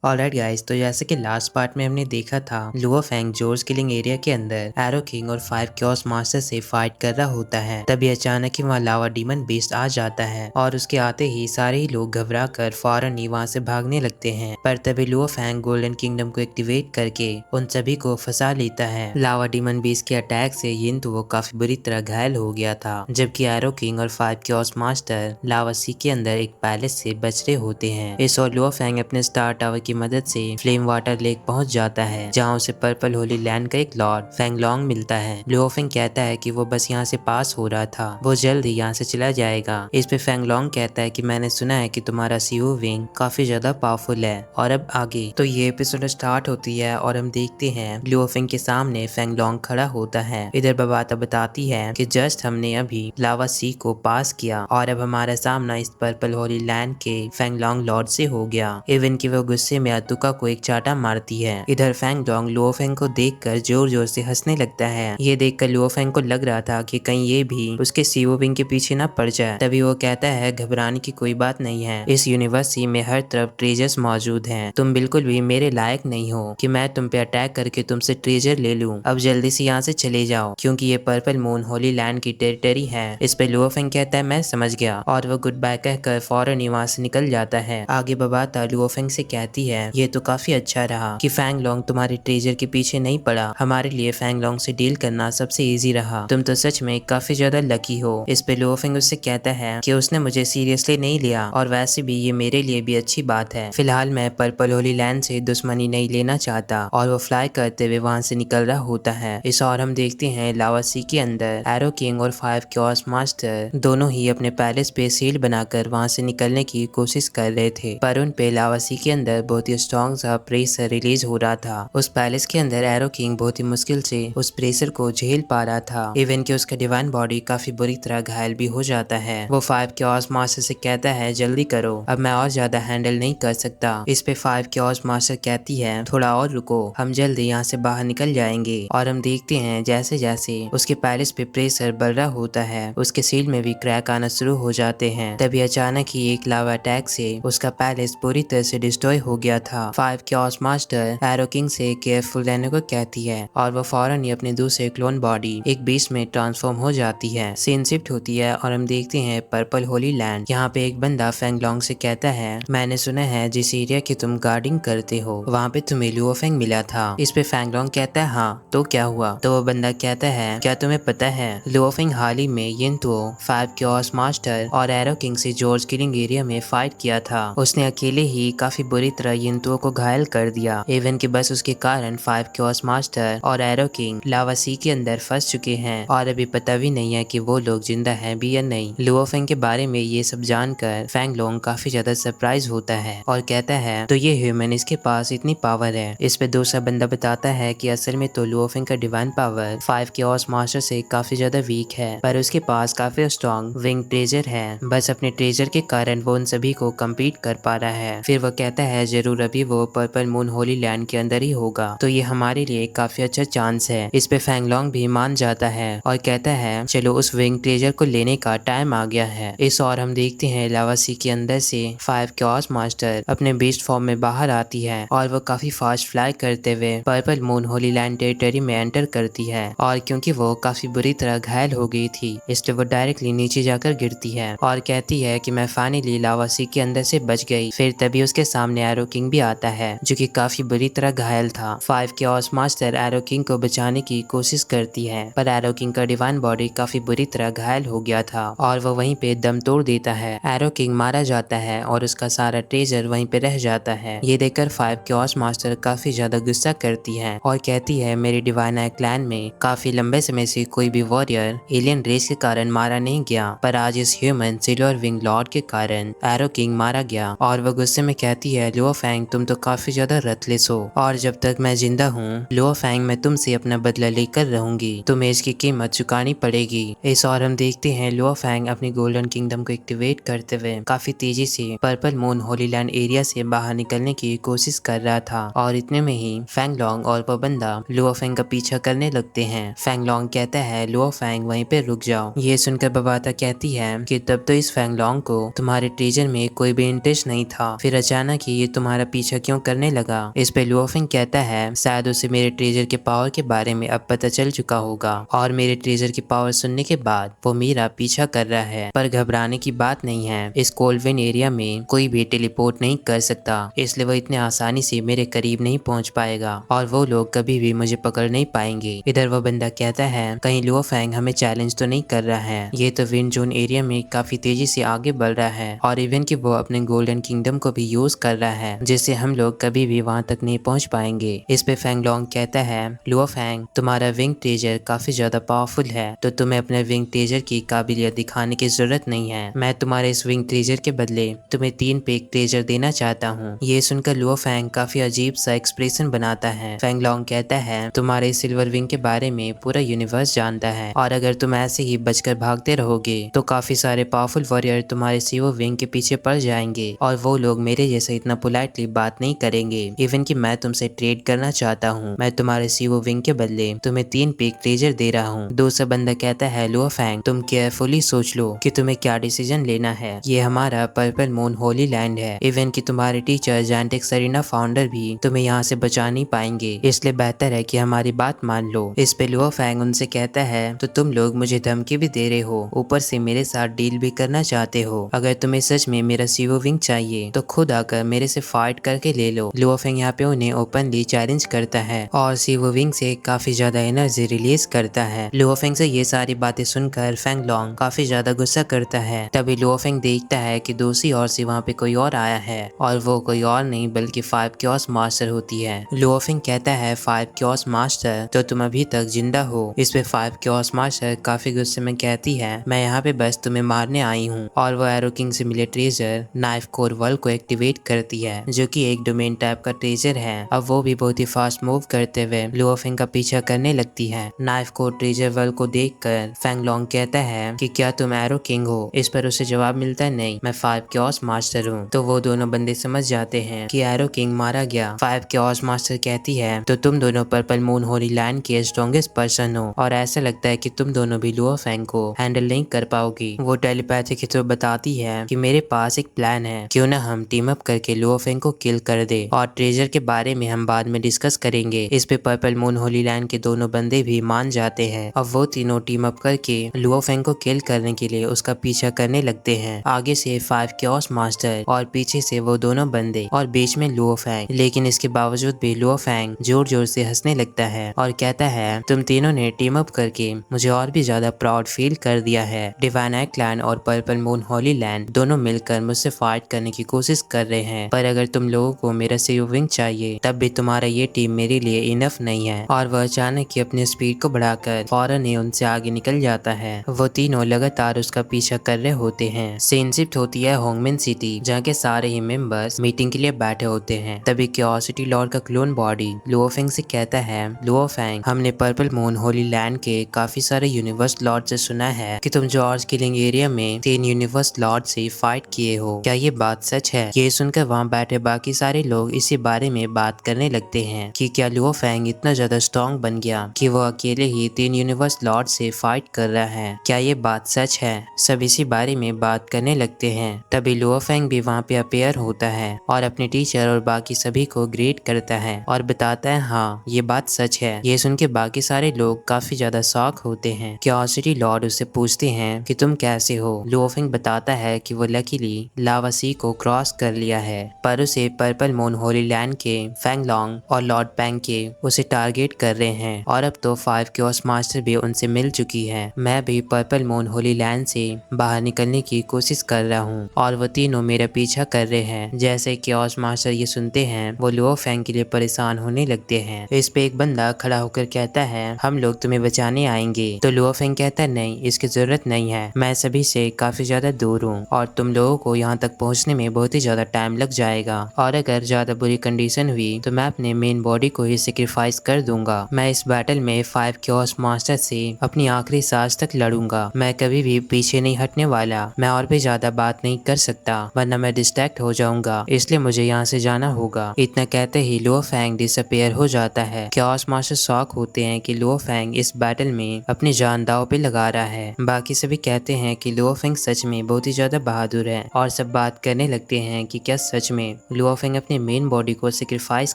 Alright guys, तो जैसे कि लास्ट पार्ट में हमने देखा था, लुओ फेंग जोर्स किलिंग एरिया के अंदर एरो किंग और 5 क्योस मास्टर से फाइट कर रहा होता है। तभी अचानक ही वहाँ लावा डीमन बीस्ट आ जाता है और उसके आते ही सारे ही लोग घबरा कर फौरन ही वहाँ से भागने लगते हैं। पर तभी लुओ फेंग गोल्डन किंगडम को एक्टिवेट करके उन सभी को फंसा लेता है। लावा डीमन बीस्ट के अटैक से यिन तो वो काफी बुरी तरह घायल हो गया था, जबकि एरो किंग और 5 क्योस मास्टर लावा सी के अंदर एक पैलेस से बच रहे होते हैं। इस और लुओ फेंग अपने स्टार टावर की मदद से फ्लेम वाटर लेक पहुंच जाता है, जहां उसे पर्पल होली लैंड का एक लॉर्ड फेंगलोंग मिलता है। लुओ फेंग कहता है कि वो बस यहाँ से पास हो रहा था, वो जल्द ही यहाँ से चला जाएगा। इस पे फेंगलोंग कहता है कि मैंने सुना है कि तुम्हारा सीओ विंग काफी ज्यादा पावरफुल है। और अब आगे तो ये एपिसोड स्टार्ट होती है और हम देखते हैं लुओ फेंग के सामने फेंगलोंग खड़ा होता है। इधर बबाता बताती है कि जस्ट हमने अभी लावा सी को पास किया और अब हमारा सामना इस पर्पल होली लैंड के फेंगलोंग लॉर्ड से हो गया। इवन कि वो गुस्से में अतुका को एक चाटा मारती है। इधर फेंगलोंग लुओ फेंग को देखकर जोर जोर से हंसने लगता है। ये देखकर लुओ फेंग को लग रहा था कि कहीं ये भी उसके सीओ विंग के पीछे ना पड़ जाए। तभी वो कहता है घबराने की कोई बात नहीं है, इस यूनिवर्सिटी में हर तरफ ट्रेजर्स मौजूद हैं। तुम बिल्कुल भी मेरे लायक नहीं हो कि मैं तुम पे अटैक करके तुमसे ट्रेजर ले लूं। अब जल्दी से यहाँ से चले जाओ, क्योंकि ये पर्पल मून होली लैंड की टेरिटरी है। इस पे लुओ फेंग कहता है मैं समझ गया, और वो गुड बाय कहकर फौरन वहाँ से निकल जाता है। आगे बबाता लुओ फेंग से कहती है ये तो काफी अच्छा रहा कि फेंगलोंग तुम्हारे ट्रेजर के पीछे नहीं पड़ा। हमारे लिए फेंगलोंग से डील करना सबसे इजी रहा। तुम तो सच में काफी ज्यादा लकी हो। इस पे लुओ फेंग उससे कहता है कि उसने मुझे सीरियसली नहीं लिया, और वैसे भी ये मेरे लिए भी अच्छी बात है। फिलहाल मैं पर्पल होली लैंड से दुश्मनी नहीं लेना चाहता। और वो फ्लाई करते हुए वहाँ से निकल रहा होता है। इस और हम देखते हैं लावा सी के अंदर एरो किंग और 5 क्योस मास्टर दोनों ही अपने पैलेस पे सील बनाकर वहाँ से निकलने की कोशिश कर रहे थे, पर उन पे लावा सी के अंदर बहुत ही स्ट्रॉन्ग सा प्रेशर रिलीज हो रहा था। उस पैलेस के अंदर एरो किंग बहुत ही मुश्किल से उस प्रेशर को झेल पा रहा था। इवन कि उसका डिवाइन बॉडी काफी बुरी तरह घायल भी हो जाता है। वो 5 क्योस मास्टर से कहता है जल्दी करो, अब मैं और ज्यादा हैंडल नहीं कर सकता। इस पे 5 क्योस मास्टर कहती है थोड़ा और रुको, हम जल्दी यहाँ से बाहर निकल जाएंगे। और हम देखते हैं जैसे जैसे उसके पैलेस पे प्रेशर बढ़ रहा होता है, उसके सील में भी क्रैक आना शुरू हो जाते हैं। तभी अचानक ही एक लावा अटैक से उसका पैलेस पूरी तरह से डिस्ट्रॉय हो गया था। 5 क्योस मास्टर एरो किंग से केयरफुल रहने को कहती है, और वो फौरन ही अपने दूसरे क्लोन बॉडी एक बीस्ट में ट्रांसफॉर्म हो जाती है। सीन शिफ्ट होती है और हम देखते हैं पर्पल होली लैंड। यहाँ पे एक बंदा फेंगलोंग से कहता है मैंने सुना है जिस एरिया की तुम गार्डिंग करते हो वहाँ पे तुम्हें लुओ फेंग मिला था। इस पे फेंगलोंग कहता है हाँ तो क्या हुआ। तो वो बंदा कहता है क्या तुम्हें पता है लुओ फेंग हाल ही में यिनतुओ 5 क्योस मास्टर और एरो किंग से जॉर्ज किलिंग एरिया में फाइट किया था। उसने अकेले ही काफी बुरी तरह यिनतुओ को घायल कर दिया। इवन कि बस उसके कारण 5 क्योस मास्टर और एरो किंग लावा सी के अंदर फंस चुके हैं, और अभी पता भी नहीं है कि वो लोग जिंदा हैं भी या नहीं। लुओ फेंग के बारे में ये सब जानकर फेंगलोंग काफी ज्यादा सरप्राइज होता है और कहता है तो ये ह्यूमन इसके पास इतनी पावर है। इस पे दूसरा बंदा बताता है कि असल में तो लुओ फेंग का डिवाइन पावर 5 क्योस मास्टर से काफी ज्यादा वीक है, पर उसके पास काफी स्ट्रॉन्ग विंग ट्रेजर है। बस अपने ट्रेजर के कारण वो उन सभी को कम्पीट कर पा रहा है। फिर वो कहता है जरूर अभी वो पर्पल मून होली लैंड के अंदर ही होगा, तो ये हमारे लिए काफी अच्छा चांस है। इस पे फेंगलोंग भी मान जाता है और कहता है चलो उस विंग ट्रेजर को लेने का टाइम आ गया है। इस और हम देखते हैं लावा सी के अंदर से 5 क्योस मास्टर अपने बीस्ट फॉर्म में बाहर आती है, और वो काफी फास्ट फ्लाई करते हुए purple moon Holi land territory में एंटर करती है। और क्योंकि वो काफी बुरी तरह घायल हो गई थी, इसलिए वो डायरेक्टली नीचे जाकर गिरती है और कहती है कि मैं फाइनली लावा सी के अंदर से बच गई। फिर तभी उसके सामने एरो किंग भी आता है, जो कि काफी बुरी तरह घायल था। 5 क्योस मास्टर एरो किंग को बचाने की कोशिश करती है, पर एरो किंग का डिवाइन बॉडी काफी बुरी तरह घायल हो गया था और वो वहीं पे दम तोड़ देता है। एरो किंग मारा जाता है और उसका सारा ट्रेजर वहीं पे रह जाता है। ये देखकर 5 क्योस मास्टर काफी ज्यादा गुस्सा करती है और कहती है मेरे डिवाइन आई क्लैन में काफी लंबे समय से कोई भी वॉरियर एलियन रेस के कारण मारा नहीं गया, पर आज इस ह्यूमन सिल्वर विंग लॉर्ड के कारण एरो किंग मारा गया। और वो गुस्से में कहती है लुओ फेंग तुम तो काफी ज्यादा रथलेस हो, और जब तक मैं जिंदा हूँ लुओ फेंग मैं तुमसे अपना बदला लेकर रहूंगी, तुम्हें इसकी कीमत चुकानी पड़ेगी। इस और हम देखते हैं लुओ फेंग अपनी गोल्डन किंगडम को एक्टिवेट करते हुए काफी तेजी से purple moon Holi land area से बाहर निकलने की कोशिश कर रहा था, और इतने में ही फेंगलोंग और वो बंदा लुओ फेंग का पीछा करने लगते हैं। फेंगलोंग कहता है लुओ फेंग वहीं पे रुक जाओ। ये सुनकर बबाता कहती है कि तब तो इस फेंगलोंग को तुम्हारे ट्रेजर में कोई भी इंटरेस्ट नहीं था, फिर अचानक ही ये तुम्हारे तुम्हारा पीछा क्यों करने लगा। इस पे लुओफेंग कहता है शायद उसे मेरे ट्रेजर के पावर के बारे में अब पता चल चुका होगा और मेरे ट्रेजर की पावर सुनने के बाद वो मेरा पीछा कर रहा है। पर घबराने की बात नहीं है, इस कोल्विन एरिया में कोई भी टेलीपोर्ट नहीं कर सकता, इसलिए वो इतने आसानी से मेरे करीब नहीं पहुंच पाएगा और वो लोग कभी भी मुझे पकड़ नहीं पाएंगे। इधर वो बंदा कहता है कहीं लुओफेंग हमें चैलेंज तो नहीं कर रहा है, ये तो विंड जोन एरिया में काफी तेजी से आगे बढ़ रहा है और इवन कि वो अपने गोल्डन किंगडम को भी यूज कर रहा है जिससे हम लोग कभी भी वहां तक नहीं पहुंच पाएंगे। इस पे फेंगलोंग कहता है लुओफेंग तुम्हारा विंग ट्रेजर काफी ज्यादा पावरफुल है तो तुम्हें अपने विंग ट्रेजर की काबिलियत दिखाने की जरूरत नहीं है। मैं तुम्हारे इस विंग ट्रेजर के बदले तुम्हें 3 पेग ट्रेजर देना चाहता हूँ। ये सुनकर लुओफेंग काफी अजीब सा एक्सप्रेशन बनाता है। फेंगलोंग कहता है तुम्हारे सिल्वर विंग के बारे में पूरा यूनिवर्स जानता है और अगर तुम ऐसे ही बचकर भागते रहोगे तो काफी सारे पावरफुल वॉरियर तुम्हारे सीवो विंग के पीछे पड़ जाएंगे और वो लोग मेरे जैसे इतना पोलाइटली बात नहीं करेंगे। इवन कि मैं तुमसे ट्रेड करना चाहता हूँ, मैं तुम्हारे सीवो विंग के बदले तुम्हें 3 पेग ट्रेजर दे रहा हूँ। दूसरा बंदा कहता है लुओफेंग तुम केयरफुली सोच लो कि तुम्हें क्या डिसीजन लेना है, ये हमारा पर्पल मून होली लैंड है। इवन कि तुम्हारे टीचर जैंटिक सरीना फाउंडर भी तुम्हें यहाँ से बचा नहीं पाएंगे, इसलिए बेहतर है कि हमारी बात मान लो। इस पे लुओफेंग उनसे कहता है तो तुम लोग मुझे धमकी भी दे रहे हो, ऊपर से मेरे साथ डील भी करना चाहते हो। अगर तुम्हें सच में मेरा सीवो विंग चाहिए तो खुद आकर मेरे से फाइट करके ले लो। लुओफेंग यहाँ पे उन्हें ओपनली चैलेंज करता है और सीवो विंग से काफी ज्यादा एनर्जी रिलीज करता है। लुओफेंग से ये सारी बातें सुनकर फेंगलोंग काफी ज्यादा गुस्सा करता है। तभी लुओफेंग देखता है कि दूसरी ओर से वहाँ पे कोई और आया है और वो कोई और नहीं बल्कि 5 क्योस मास्टर होती है। लुओफेंग कहता है 5 क्योस मास्टर तो तुम अभी तक जिंदा हो। इस पे 5 क्योस मास्टर काफी गुस्से में कहती है मैं यहाँ पे बस तुम्हें मारने आई हूँ और वो एरो किंग से मिले ट्रेजर नाइफ कोर वर्ल्ड को एक्टिवेट करती है जो कि एक डोमेन टाइप का ट्रेजर है। अब वो भी बहुत ही फास्ट मूव करते हुए लुओफेंग का पीछा करने लगती है। नाइफ कोर ट्रेजर वर्ल्ड को देखकर फेंगलोंग कहता है कि क्या तुम एरो किंग हो। इस पर उसे जवाब मिलता है नहीं, मैं 5 क्योस मास्टर हूँ। तो वो दोनों बंदे समझ जाते हैं कि एरो किंग मारा गया। 5 क्योस मास्टर कहती है तो तुम दोनों पर्पल मून होली लैंड के स्ट्रॉन्गेस्ट पर्सन हो और ऐसा लगता है कि तुम दोनों भी लुओफेंग को हैंडल नहीं कर पाओगी। वो टेलीपैथी के थ्रू बताती है कि मेरे पास एक प्लान है, क्यों ना हम टीम अप करके लुओफेंग को किल कर दे और ट्रेजर के बारे में हम बाद में डिस्कस करेंगे। इस पे पर्पल मून होली लैंड के दोनों बंदे भी मान जाते हैं। अब वो तीनों टीम अप करके लुओफेंग को किल करने के लिए उसका पीछा करने लगते हैं। आगे से 5 क्योस मास्टर और पीछे से वो दोनों बंदे और बीच में लुओफेंग। लेकिन इसके बावजूद भी लुओफेंग जोर जोर से हंसने लगता है और कहता है तुम तीनों ने टीम अप करके मुझे और भी ज्यादा प्राउड फील कर दिया है। डिवाइनाइट क्लैन और पर्पल मून होली लैंड दोनों मिलकर मुझसे फाइट करने की कोशिश कर रहे हैं, पर अगर तुम लोगों को मेरा सीवो विंग चाहिए तब भी तुम्हारा ये टीम मेरे लिए इनफ नहीं है। और वह अचानक ही अपनी स्पीड को बढ़ाकर फौरन ही उनसे आगे निकल जाता है। वो तीनों लगातार उसका पीछा कर रहे होते हैं। सीन शिफ्ट होती है होंगमिन सिटी जहाँ के सारे ही मेंबर्स मीटिंग के लिए बैठे होते हैं। तभी क्यूरियोसिटी लॉर्ड का क्लोन बॉडी लुओफेंग से कहता है लुओफेंग हमने पर्पल मून होली लैंड के काफी सारे यूनिवर्स लॉर्ड से सुना है कि तुम जॉर्ज किलिंग एरिया में 3 यूनिवर्स लॉर्ड से फाइट किए हो, क्या ये बात सच है। ये सुनकर वहाँ बैठे बाकी सारे लोग इसी बारे में बात करने लगते हैं कि क्या लुओफेंग इतना ज्यादा स्ट्रॉन्ग बन गया कि वो अकेले ही 3 यूनिवर्स लॉर्ड से फाइट कर रहा है, क्या ये बात सच है। सब इसी बारे में बात करने लगते हैं। तभी लुओफेंग भी वहाँ पे अपेयर होता है और अपने टीचर और बाकी सभी को ग्रेट करता है और बताता है हाँ ये बात सच है। ये सुन के बाकी सारे लोग काफी ज्यादा शॉक होते हैं। क्यूरियोसिटी लॉर्ड उससे पूछते हैं कि तुम कैसे हो। लुओफेंग बताता है कि वो लकीली लावा सी को क्रॉस कर लिया है, पर उसे पर्पल मून होली लैंड के फेंगलोंग और लॉर्ड पैंग के उसे टारगेट कर रहे हैं और अब तो 5 क्योस मास्टर भी उनसे मिल चुकी है। मैं भी पर्पल मून होली लैंड से बाहर निकलने की कोशिश कर रहा हूँ और वो तीनों मेरा पीछा कर रहे हैं। जैसे क्योस मास्टर ये सुनते हैं वो लुओफेंग के लिए परेशान होने लगते हैं। इस पे एक बंदा खड़ा होकर कहता है हम लोग तुम्हें बचाने आएंगे। तो लुओफेंग कहता है नहीं इसकी जरूरत नहीं है, मैं सभी से काफी ज्यादा दूर हूँ और तुम लोगों को यहाँ तक पहुँचने में बहुत ही ज्यादा टाइम लग जाएगा और अगर ज्यादा बुरी कंडीशन हुई तो मैं अपने मेन बॉडी को ही सेक्रीफाइस कर दूंगा। मैं इस बैटल में 5 क्योस मास्टर से अपनी आखिरी सांस तक लड़ूंगा, मैं कभी भी पीछे नहीं हटने वाला। मैं और भी ज्यादा बात नहीं कर सकता वरना मैं डिस्ट्रैक्ट हो जाऊंगा, इसलिए मुझे यहाँ से जाना होगा। इतना कहते ही लुओफेंग डिसअपीयर हो जाता है। क्योस मास्टर शॉक होते हैं कि लुओफेंग इस बैटल में अपनी जान दांव पे लगा रहा है। बाकी सभी कहते हैं कि लुओफेंग सच में बहुत ही ज्यादा बहादुर है और सब बात करने लगते हैं कि क्या सच में लुओफेंग अपने मेन बॉडी को सेक्रीफाइस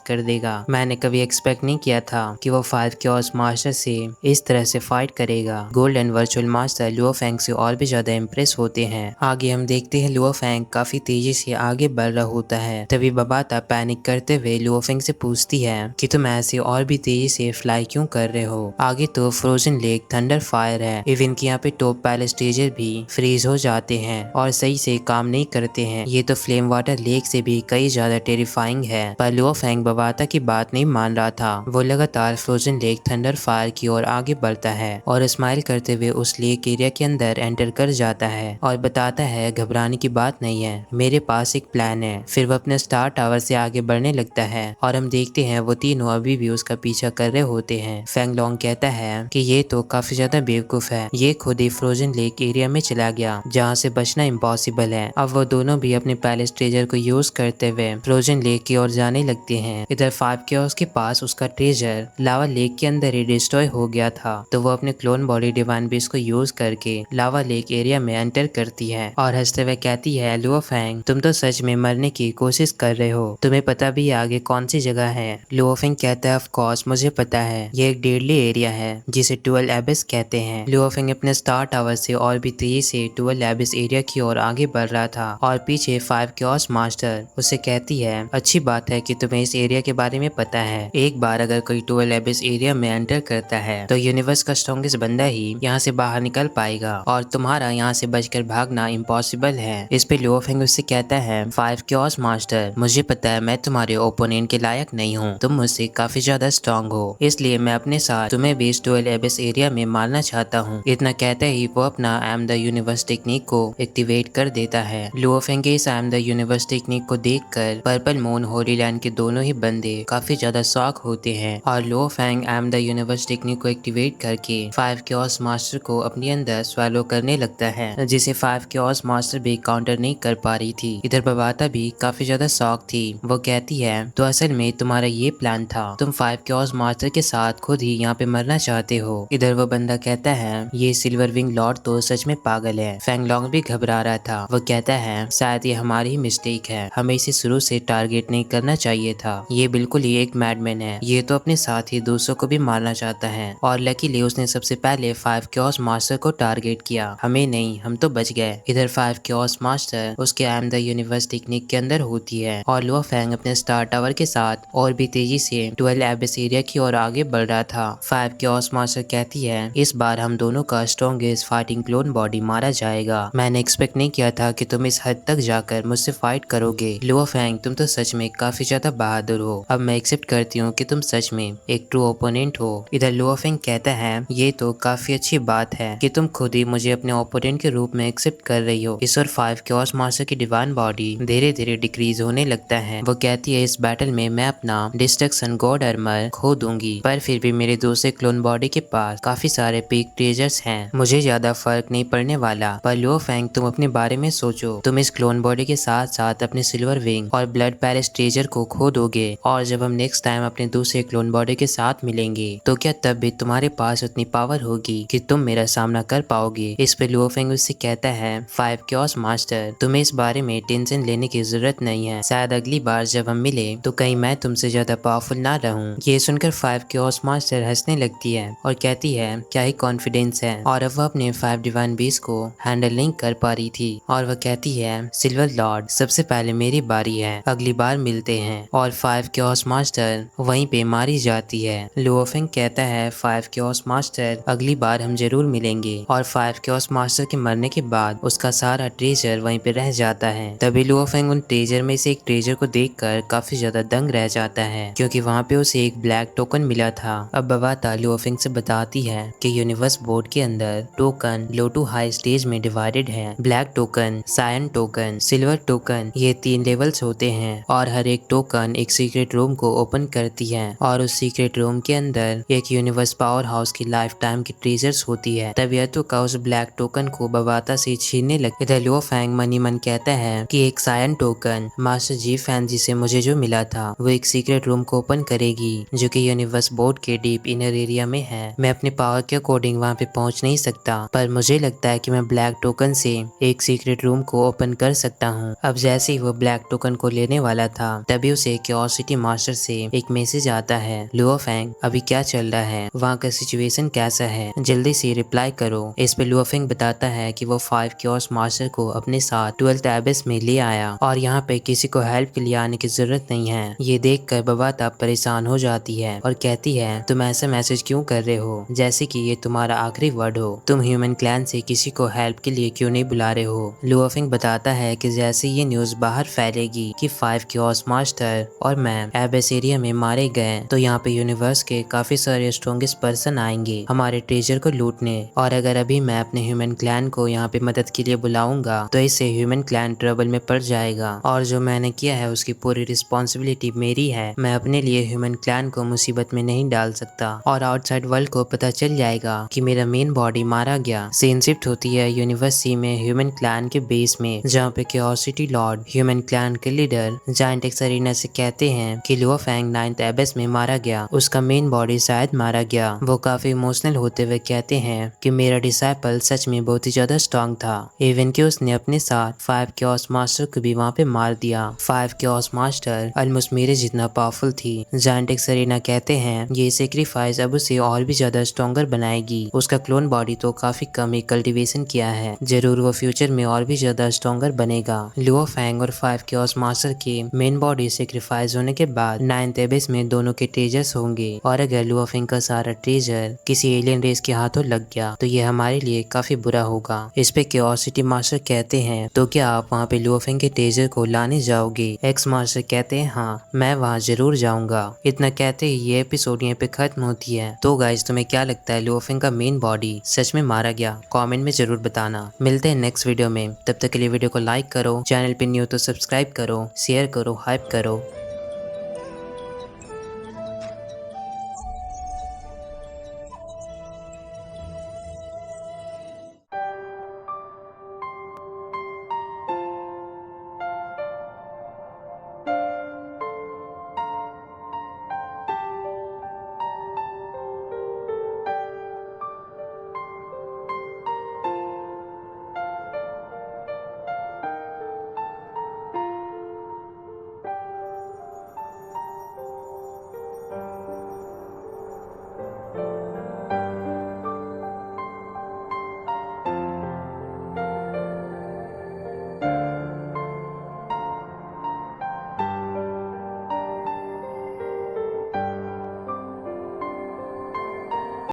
कर देगा। मैंने कभी एक्सपेक्ट नहीं किया था कि वो 5 क्योस मास्टर से इस तरह से फाइट करेगा। गोल्ड एंड वर्चुअल मास्टर लुओफेंग से और भी ज्यादा इम्प्रेस होते हैं। आगे हम देखते हैं लुओफेंग काफी तेजी से आगे बढ़ रहा होता है। तभी बबाता पैनिक करते हुए लुओफेंग से पूछती है कि तुम ऐसे और भी तेजी से फ्लाई क्यों कर रहे हो। आगे तो फ्रोजन लेक थंडर फायर है। इवन कि यहाँ पे टॉप पैलेस स्टेजर भी फ्रीज हो जाते हैं और सही से काम नहीं करते हैं। ये तो फ्लेम वाटर लेक से भी कई ज्यादा टेरिफाइंग है। पर लुओफेंग बबाता की बात नहीं मान रहा था। वो लगातार फ्रोजन लेक थंडर फायर की ओर आगे बढ़ता है और स्माइल करते हुए उस लेक एरिया के अंदर एंटर कर जाता है और बताता है घबराने की बात नहीं है, मेरे पास एक प्लान है। फिर वो अपने स्टार टावर से आगे बढ़ने लगता है और हम देखते हैं वो तीनों अभी भी उसका पीछा कर रहे होते हैं। फेंग लॉन्ग कहता है कि ये तो काफी ज्यादा बेवकूफ है, ये खुद ही फ्रोजन लेक एरिया में चला गया जहाँ से बचना इम्पॉसिबल है। अब वो दोनों भी अपने पैलेस ट्रेजर को यूज करते हुए फ्रोजन लेक की ओर जाने लगते हैं। इधर 5 क्योस के पास उसका ट्रेजर लावा लेक के अंदर ही डिस्ट्रॉय हो गया था, तो वो अपने क्लोन बॉडी डिवाइन बीस्ट को यूज करके लावा लेक एरिया में एंटर करती है और हंसते हुए कहती है लुओफेंग तुम तो सच में मरने की कोशिश कर रहे हो, तुम्हें पता भी है आगे कौन सी जगह है। लुओफेंग कहता है ऑफ कोर्स मुझे पता है, ये एक डेडली एरिया है जिसे 12 एबिस कहते हैं। लुओफेंग अपने स्टार टावर से और भी तेजी से 12 एबिस एरिया की ओर आगे बढ़ रहा था और पीछे 5 क्योस मास्टर उसे कहती है अच्छी बात है कि तुम्हें इस एरिया के बारे में पता है। एक बार अगर कोई 12 एबिस एरिया में एंटर करता है तो यूनिवर्स का स्ट्रॉन्गेस्ट बंदा ही यहाँ से बाहर निकल पाएगा और तुम्हारा यहाँ से बचकर भागना इम्पॉसिबल है। इस पे लुओफेंग उससे कहता है 5 क्योस मास्टर मुझे पता है मैं तुम्हारे ओपोनेंट के लायक नहीं हूँ, तुम मुझसे काफी ज्यादा स्ट्रॉन्ग हो, इसलिए मैं अपने साथ तुम्हें भी इस 12 एबिस एरिया में मारना चाहता हूँ। इतना कहते ही वो अपना आई एम द यूनिवर्स टेक्निक को एक्टिवेट कर देता है। लुओफेंग के इस आई एम द यूनिवर्स टेक्निक को देखकर पर्पल मून होली लैंड के दोनों ही बंदे काफी ज्यादा शॉक होते हैं और Luo Feng I am the universe technique को एक्टिवेट करके 5 क्योस मास्टर को अपने अंदर स्वैलो करने लगता है, जिसे 5 क्योस मास्टर भी काउंटर नहीं कर पा रही थी। इधर बबाता भी काफी ज्यादा शॉक थी। वो कहती है तो असल में तुम्हारा ये प्लान था, तुम 5 क्योस मास्टर के साथ खुद ही यहाँ पे मरना चाहते हो। इधर वो बंदा कहता है ये सिल्वर विंग लॉर्ड तो सच में पागल है। फेंग लॉन्ग भी घबरा रहा था। वो कहता है शायद ये हमारी ही मिस्टेक है, हमें इसे शुरू से टारगेट नहीं करना चाहिए था, ये बिल्कुल ही एक मैडमैन है, ये तो अपने साथ ही दूसरों को भी मारना चाहता है और लकीली उसने सबसे पहले 5 क्योस मास्टर को टारगेट किया, हमें नहीं, हम तो बच गए। इधर 5 क्योस मास्टर उसके आई एम द यूनिवर्स टेक्निक के अंदर होती है और लुओफेंग अपने स्टार टावर के साथ और भी तेजी से 12 एबिस एरिया की ओर आगे बढ़ रहा था। 5 क्योस मास्टर कहती है इस बार हम दोनों का स्ट्रॉन्गेस्ट फाइटिंग क्लोन बॉडी मारा जाएगा, मैंने एक्सपेक्ट नहीं किया था कि तुम इस हद तक जाकर मुझसे फाइट करोगे। लुओफेंग तुम तो सच में काफी ज्यादा बहादुर हो, अब मैं एक्सेप्ट करती हूँ कि तुम सच में एक ट्रू ओपोनेंट हो। इधर लुओफेंग कहता है ये तो काफी अच्छी बात है कि तुम खुद ही मुझे अपने ओपोनेंट के रूप में एक्सेप्ट कर रही हो। इस और 5 क्योस मास्टर की डिवाइन बॉडी धीरे धीरे डिक्रीज होने लगता है। वो कहती है इस बैटल में मैं अपना डिस्ट्रक्शन गॉड आर्मर खो दूंगी, पर फिर भी मेरे दूसरे क्लोन बॉडी के पास काफी सारे पीक ट्रेजर्स हैं, मुझे ज्यादा फर्क नहीं पड़ने वाला। पर लुओफेंग तुम अपने बारे में सोचो, तुम इस क्लोन बॉडी के साथ साथ अपने सिल्वर विंग और ब्लड पैलेस ट्रेजर को खो दोगे और जब हम नेक्स्ट टाइम अपने दूसरे क्लोन बॉडी के साथ मिलेंगे तो क्या तब भी तुम्हारे पास उतनी पावर होगी कि तुम मेरा सामना कर पाओगे। इस पे लुओफेंग उससे कहता है 5 क्योस मास्टर तुम्हें इस बारे में टेंशन लेने की जरूरत नहीं है, शायद अगली बार जब हम मिले तो कहीं मैं तुमसे ज्यादा पावरफुल ना रहूं। ये सुनकर 5 क्योस मास्टर हंसने लगती है और कहती है क्या ही कॉन्फिडेंस है, और अब वह अपने 5 डिवाइन बीस्ट को हैंडल नहीं कर पा रही थी और वह कहती है सिल्वर लॉर्ड सबसे पहले मेरी बारी है, अगली बार मिलते हैं। और 5 क्योस मास्टर वहीं पे मारी जाती है। लुओफेंग कहता है 5 क्योस मास्टर अगली बार हम जरूर मिलेंगे और 5 क्योस मास्टर के मरने के बाद उसका सारा ट्रेजर वहीं पे रह जाता है। तभी लुओफेंग उन ट्रेजर में से एक ट्रेजर को देखकर काफी ज्यादा दंग रह जाता है क्योंकि वहाँ पे उसे एक ब्लैक टोकन मिला था। अब बबाता लुओफेंग से बताती है कि यूनिवर्स बोर्ड के अंदर token low to high stage में डिवाइडेड है, black token, cyan token, silver token, ये 3 लेवल्स होते हैं और हर एक टोकन एक सीक्रेट रूम को ओपन करती है और उस सीक्रेट रूम के अंदर एक यूनिवर्स पावर हाउस की लाइफ टाइम की ट्रेजर्स होती है। तब यह तो उस ब्लैक टोकन को बबाता से छीनने लगे। इधर लुओफेंग मनी मन कहता है कि एक सायन टोकन मास्टर जी फैन जी से मुझे जो मिला था वो एक सीक्रेट रूम को ओपन करेगी जो कि यूनिवर्स बोर्ड के डीप इनर एरिया में है। मैं अपने पावर के अकॉर्डिंग वहाँ पे पहुँच नहीं सकता, पर मुझे लगता है कि मैं ब्लैक टोकन से एक सीक्रेट रूम को ओपन कर सकता हूँ। अब जैसे ही वो ब्लैक टोकन को लेने वाला था, तभी उसे क्यूरियोसिटी मास्टर से एक मैसेज आता है, लुओ फेंग अभी क्या चल रहा है, वहाँ का सिचुएशन कैसा है, जल्दी से रिप्लाई करो। इस पे लुओ फेंग बताता है कि वो 5 क्योर्स मास्टर को अपने साथ 12th एबिस में ले आया और यहाँ पे किसी को हेल्प के लिए आने की जरूरत नहीं है। ये देखकर बबाता परेशान हो जाती है और कहती है, तुम ऐसा मैसेज क्यों कर रहे हो जैसे कि ये तुम्हारा आखिरी वर्ड हो, तुम ह्यूमन क्लैन से किसी को हेल्प के लिए क्यों नहीं बुला रहे हो। लुओ फेंग बताता है कि जैसे ये न्यूज बाहर फैलेगी कि 5 क्योर्स मास्टर और मैं एबिस एरिया में मारे गए तो यहाँ पे यूनिवर्स के काफी सारे स्ट्रॉन्गेस्ट पर्सन आएंगे हमारे ट्रेजर को लूटने, और अगर अभी मैं अपने ह्यूमन क्लैन को यहाँ पे मदद के लिए बुलाऊंगा तो इससे ह्यूमन क्लैन ट्रबल में पड़ जाएगा और जो मैंने किया है उसकी पूरी रिस्पॉन्सिबिलिटी मेरी है। मैं अपने लिए ह्यूमन क्लैन को मुसीबत में नहीं डाल सकता और आउटसाइड वर्ल्ड को पता चल जाएगा कि मेरा मेन बॉडी मारा गया। सीन शिफ्ट होती है यूनिवर्स सी में ह्यूमन क्लैन के बेस में, जहाँ पे क्यूरियोसिटी लॉर्ड ह्यूमन क्लैन के लीडर जायंट एक्सरीना से कहते हैं कि लुओ फेंग 9th एबिस में मारा गया, उसका मेन बॉडी शायद मारा गया। वो काफी इमोशनल होते हुए कहते हैं कि मेरा डिसाइपल सच में बहुत ही ज्यादा स्ट्रॉन्ग था, इवन कि उसने अपने साथ 5 क्योर्स मास्टर को भी वहाँ पे मार दिया। 5 क्योर्स मास्टर ऑलमोस्ट मेरे जितना पावरफुल थी। जायंट एक्सरीना कहते हैं ये सेक्रीफाइस अब उसे और भी ज्यादा स्ट्रॉन्गर बनाएगी, उसका क्लोन बॉडी तो काफी कम ही कल्टीवेशन किया है, जरूर वो फ्यूचर में और भी ज्यादा स्ट्रॉन्गर बनेगा। लुओ फेंग और 5 क्योर्स मास्टर के मेन बॉडी सेक्रीफाइस होने के बाद 9th एबिस में दोनों के ट्रेजर्स होंगे, और अगर लुओ फेंग का सारा ट्रेजर किसी एलियन रेस के हाथों लग गया तो ये हमारे लिए काफी बुरा होगा। इस पे क्यूरियोसिटी मास्टर कहते हैं, तो क्या आप वहाँ पे लुओ फेंग के ट्रेजर को लाने जाओगे। एक्स मास्टर कहते हैं हाँ मैं वहाँ जरूर जाऊंगा। इतना कहते ही ये एपिसोड यहाँ पे खत्म होती है। तो गाइस तुम्हें क्या लगता है लुओ फेंग का मेन बॉडी सच में मारा गया, कमेंट में जरूर बताना। मिलते हैं नेक्स्ट वीडियो में, तब तक के लिए वीडियो को लाइक करो, चैनल पे न्यू तो सब्सक्राइब करो, शेयर करो, हाइप करो।